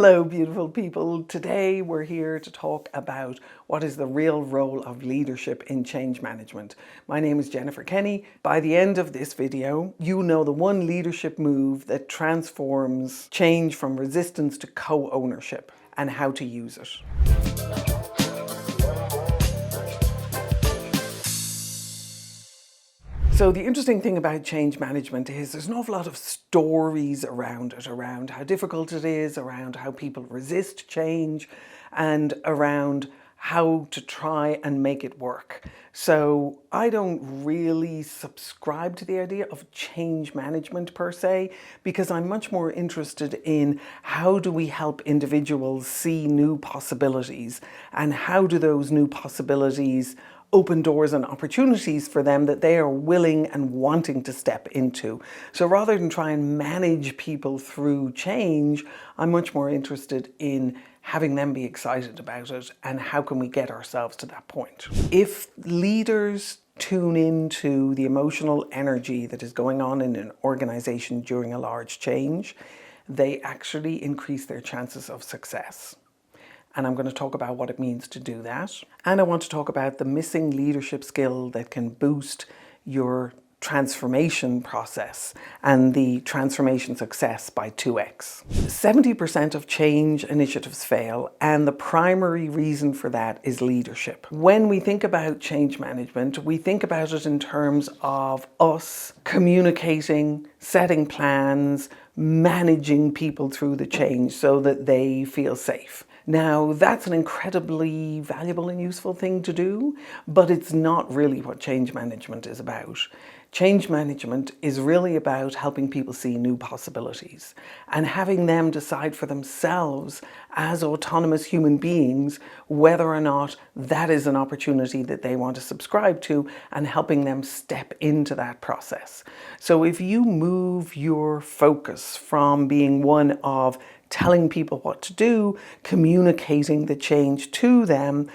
Hello, beautiful people. Today we're here to talk about what is the real role of leadership in change management. My name is Jennifer Kenny. By the end of this video, you know the one leadership move that transforms change from resistance to co-ownership and how to use it. So the interesting thing about change management is there's an awful lot of stories around it, around how difficult it is, around how people resist change, and around how to try and make it work. So I don't really subscribe to the idea of change management per se, because I'm much more interested in how do we help individuals see new possibilities, and how do those new possibilities open doors and opportunities for them that they are willing and wanting to step into. So rather than try and manage people through change, I'm much more interested in having them be excited about it and how can we get ourselves to that point. If leaders tune into the emotional energy that is going on in an organization during a large change, they actually increase their chances of success. And I'm going to talk about what it means to do that. And I want to talk about the missing leadership skill that can boost your transformation process and the transformation success by 2x. 70% of change initiatives fail, and the primary reason for that is leadership. When we think about change management, we think about it in terms of us communicating, setting plans, managing people through the change so that they feel safe. Now, that's an incredibly valuable and useful thing to do, but it's not really what change management is about. Change management is really about helping people see new possibilities and having them decide for themselves as autonomous human beings whether or not that is an opportunity that they want to subscribe to, and helping them step into that process. So if you move your focus from being one of telling people what to do, communicating the change to them,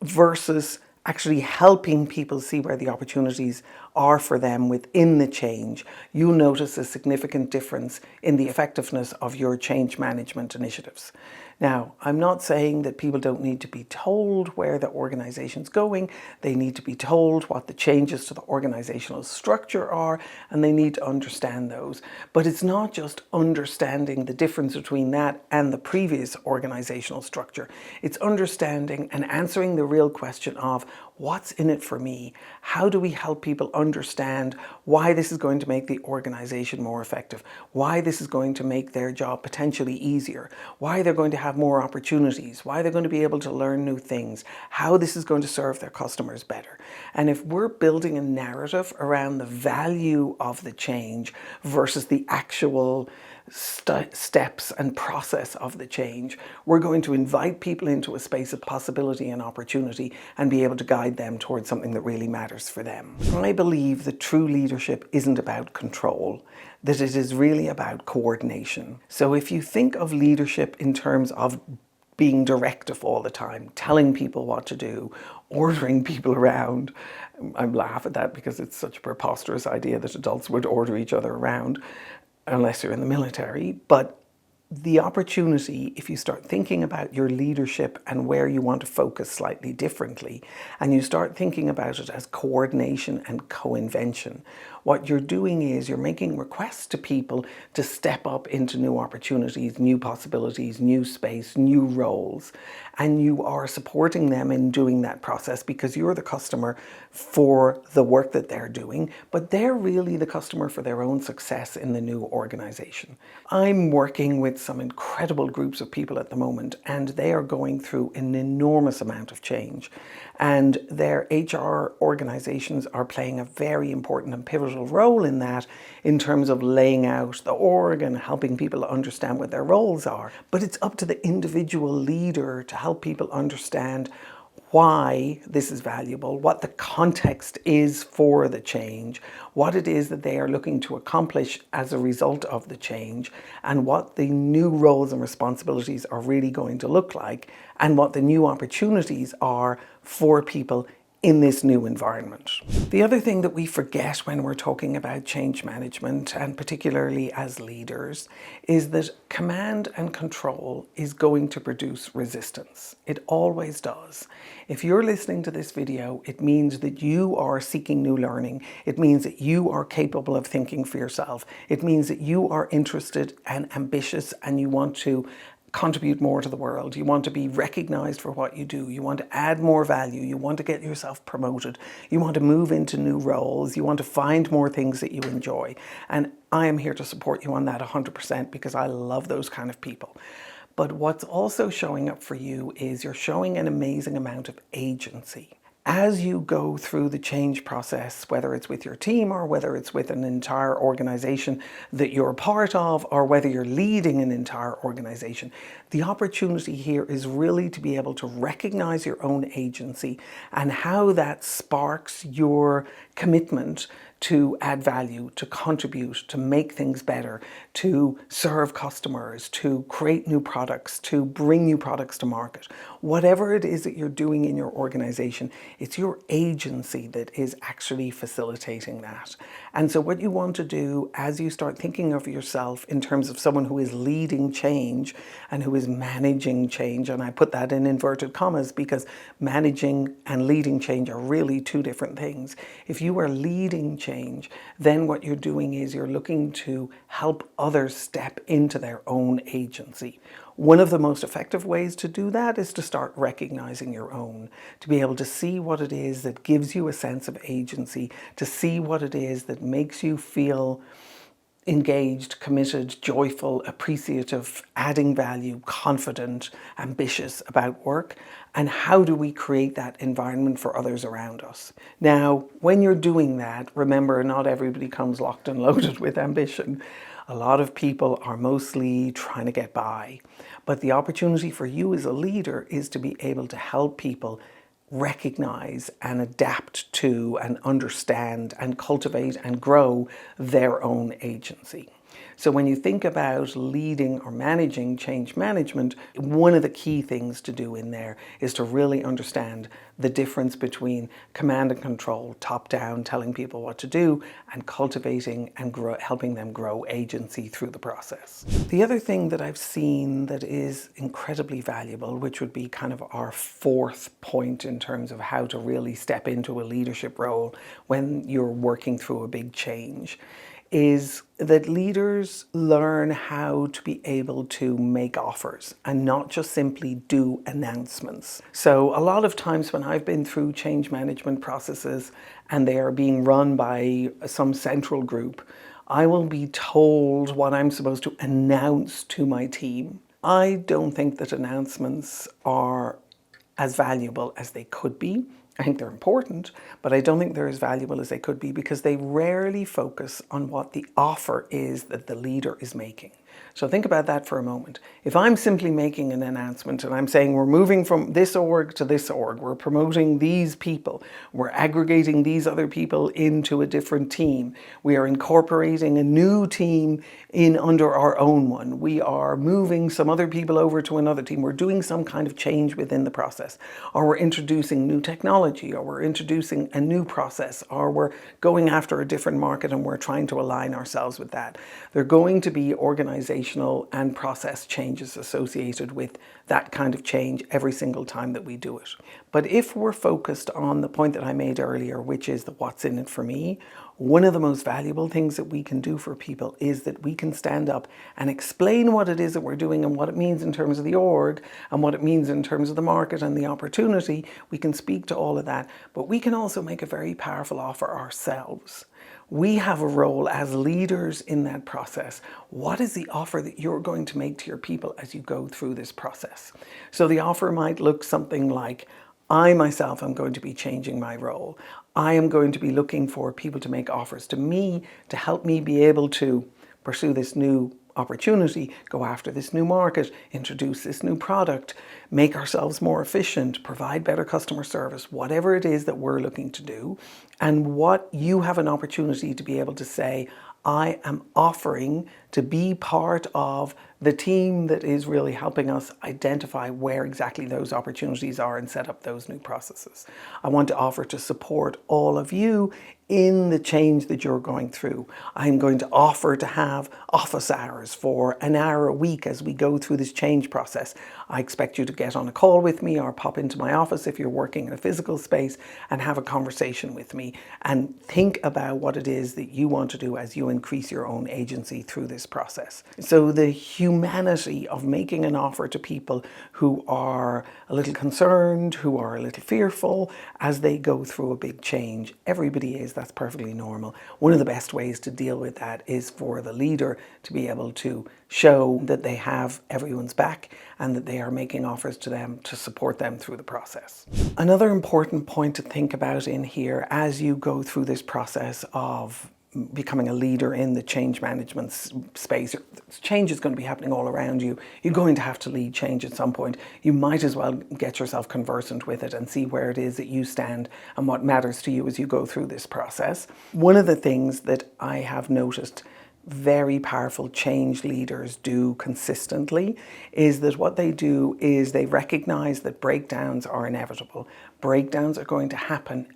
versus actually helping people see where the opportunities are for them within the change, you'll notice a significant difference in the effectiveness of your change management initiatives. Now, I'm not saying that people don't need to be told where the organization's going. They need to be told what the changes to the organizational structure are, and they need to understand those. But it's not just understanding the difference between that and the previous organizational structure. It's understanding and answering the real question of what's in it for me? How do we help people understand why this is going to make the organization more effective? Why this is going to make their job potentially easier? Why they're going to have more opportunities? Why they're going to be able to learn new things? How this is going to serve their customers better? And if we're building a narrative around the value of the change versus the actual steps and process of the change, we're going to invite people into a space of possibility and opportunity and be able to guide them towards something that really matters for them. I believe that true leadership isn't about control, that it is really about coordination. So if you think of leadership in terms of being directive all the time, telling people what to do, ordering people around, I laugh at that because it's such a preposterous idea that adults would order each other around, unless you're in the military. But the opportunity, if you start thinking about your leadership and where you want to focus slightly differently, and you start thinking about it as coordination and co-invention, what you're doing is you're making requests to people to step up into new opportunities, new possibilities, new space, new roles. And you are supporting them in doing that process because you're the customer for the work that they're doing, but they're really the customer for their own success in the new organization. I'm working with some incredible groups of people at the moment, and they are going through an enormous amount of change. And their HR organizations are playing a very important and pivotal role in that, in terms of laying out the org and helping people understand what their roles are. But it's up to the individual leader to help people understand why this is valuable, what the context is for the change, what it is that they are looking to accomplish as a result of the change, and what the new roles and responsibilities are really going to look like, and what the new opportunities are for people in this new environment. The other thing that we forget when we're talking about change management, and particularly as leaders, is that command and control is going to produce resistance. It always does. If you're listening to this video, it means that you are seeking new learning. It means that you are capable of thinking for yourself. It means that you are interested and ambitious and you want to contribute more to the world. You want to be recognized for what you do. You want to add more value. You want to get yourself promoted. You want to move into new roles. You want to find more things that you enjoy. And I am here to support you on that 100% because I love those kind of people. But what's also showing up for you is you're showing an amazing amount of agency. As you go through the change process, whether it's with your team or whether it's with an entire organization that you're a part of, or whether you're leading an entire organization, the opportunity here is really to be able to recognize your own agency and how that sparks your commitment to add value, to contribute, to make things better, to serve customers, to create new products, to bring new products to market. Whatever it is that you're doing in your organization, it's your agency that is actually facilitating that. And so what you want to do as you start thinking of yourself in terms of someone who is leading change and who is managing change, and I put that in inverted commas because managing and leading change are really two different things. If you are leading change, then what you're doing is you're looking to help others step into their own agency. One of the most effective ways to do that is to start recognizing your own, to be able to see what it is that gives you a sense of agency, to see what it is that makes you feel engaged, committed, joyful, appreciative, adding value, confident, ambitious about work, and how do we create that environment for others around us. Now, when you're doing that, remember, not everybody comes locked and loaded with ambition. A lot of people are mostly trying to get by. But the opportunity for you as a leader is to be able to help people recognize and adapt to and understand and cultivate and grow their own agency. So when you think about leading or managing change management, one of the key things to do in there is to really understand the difference between command and control, top down, telling people what to do, and cultivating and helping them grow agency through the process. The other thing that I've seen that is incredibly valuable, which would be kind of our fourth point in terms of how to really step into a leadership role when you're working through a big change, is that leaders learn how to be able to make offers and not just simply do announcements. So a lot of times when I've been through change management processes and they are being run by some central group, I will be told what I'm supposed to announce to my team. I don't think that announcements are as valuable as they could be. I think they're important, but I don't think they're as valuable as they could be because they rarely focus on what the offer is that the leader is making. So think about that for a moment. If I'm simply making an announcement and I'm saying we're moving from this org to this org, we're promoting these people, we're aggregating these other people into a different team, we are incorporating a new team in under our own one, we are moving some other people over to another team, we're doing some kind of change within the process, or we're introducing new technology, or we're introducing a new process, or we're going after a different market and we're trying to align ourselves with that. They're going to be organizational and process changes associated with that kind of change every single time that we do it. But if we're focused on the point that I made earlier, which is the what's in it for me, one of the most valuable things that we can do for people is that we can stand up and explain what it is that we're doing and what it means in terms of the org and what it means in terms of the market and the opportunity. We can speak to all of that, but we can also make a very powerful offer ourselves. We have a role as leaders in that process. What is the offer that you're going to make to your people as you go through this process? So the offer might look something like, I myself am going to be changing my role. I am going to be looking for people to make offers to me to help me be able to pursue this new opportunity, go after this new market, introduce this new product, make ourselves more efficient, provide better customer service, whatever it is that we're looking to do, and what you have an opportunity to be able to say, I am offering to be part of the team that is really helping us identify where exactly those opportunities are and set up those new processes. I want to offer to support all of you in the change that you're going through. I'm going to offer to have office hours for an hour a week as we go through this change process. I expect you to get on a call with me or pop into my office if you're working in a physical space and have a conversation with me and think about what it is that you want to do as you increase your own agency through this process. So the humanity of making an offer to people who are a little concerned, who are a little fearful as they go through a big change. Everybody is, that's perfectly normal. One of the best ways to deal with that is for the leader to be able to show that they have everyone's back and that they are making offers to them to support them through the process. Another important point to think about in here as you go through this process of becoming a leader in the change management space. Change is going to be happening all around you. You're going to have to lead change at some point. You might as well get yourself conversant with it and see where it is that you stand and what matters to you as you go through this process. One of the things that I have noticed very powerful change leaders do consistently is that what they do is they recognize that breakdowns are inevitable. Breakdowns are going to happen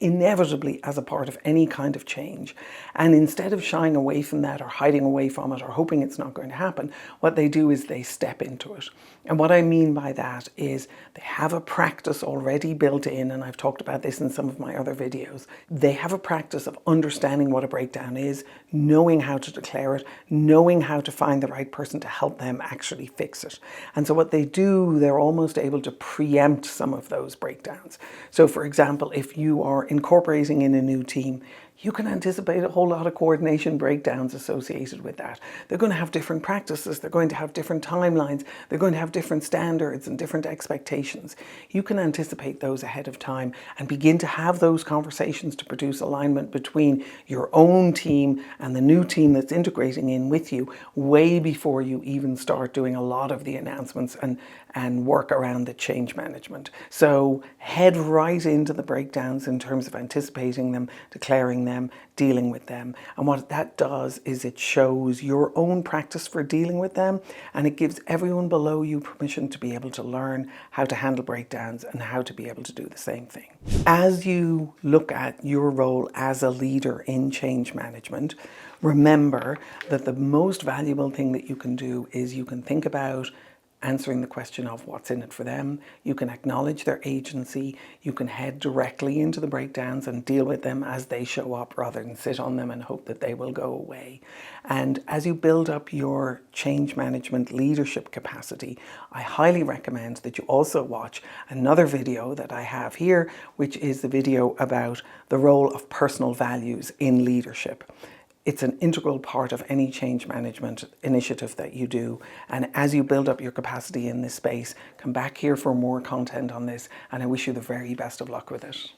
inevitably as a part of any kind of change. And instead of shying away from that or hiding away from it or hoping it's not going to happen, what they do is they step into it. And what I mean by that is they have a practice already built in, and I've talked about this in some of my other videos. They have a practice of understanding what a breakdown is, knowing how to declare it, knowing how to find the right person to help them actually fix it. And so what they do, they're almost able to preempt some of those breakdowns. So for example, if you are incorporating in a new team, you can anticipate a whole lot of coordination breakdowns associated with that. They're going to have different practices, they're going to have different timelines, they're going to have different standards and different expectations. You can anticipate those ahead of time and begin to have those conversations to produce alignment between your own team and the new team that's integrating in with you way before you even start doing a lot of the announcements and work around the change management. So head right into the breakdowns in terms of anticipating them, declaring them, dealing with them. And what that does is it shows your own practice for dealing with them, and it gives everyone below you permission to be able to learn how to handle breakdowns and how to be able to do the same thing. As you look at your role as a leader in change management, remember that the most valuable thing that you can do is you can think about answering the question of what's in it for them. You can acknowledge their agency. You can head directly into the breakdowns and deal with them as they show up rather than sit on them and hope that they will go away. And as you build up your change management leadership capacity, I highly recommend that you also watch another video that I have here, which is the video about the role of personal values in leadership. It's an integral part of any change management initiative that you do. And as you build up your capacity in this space, come back here for more content on this. And I wish you the very best of luck with it.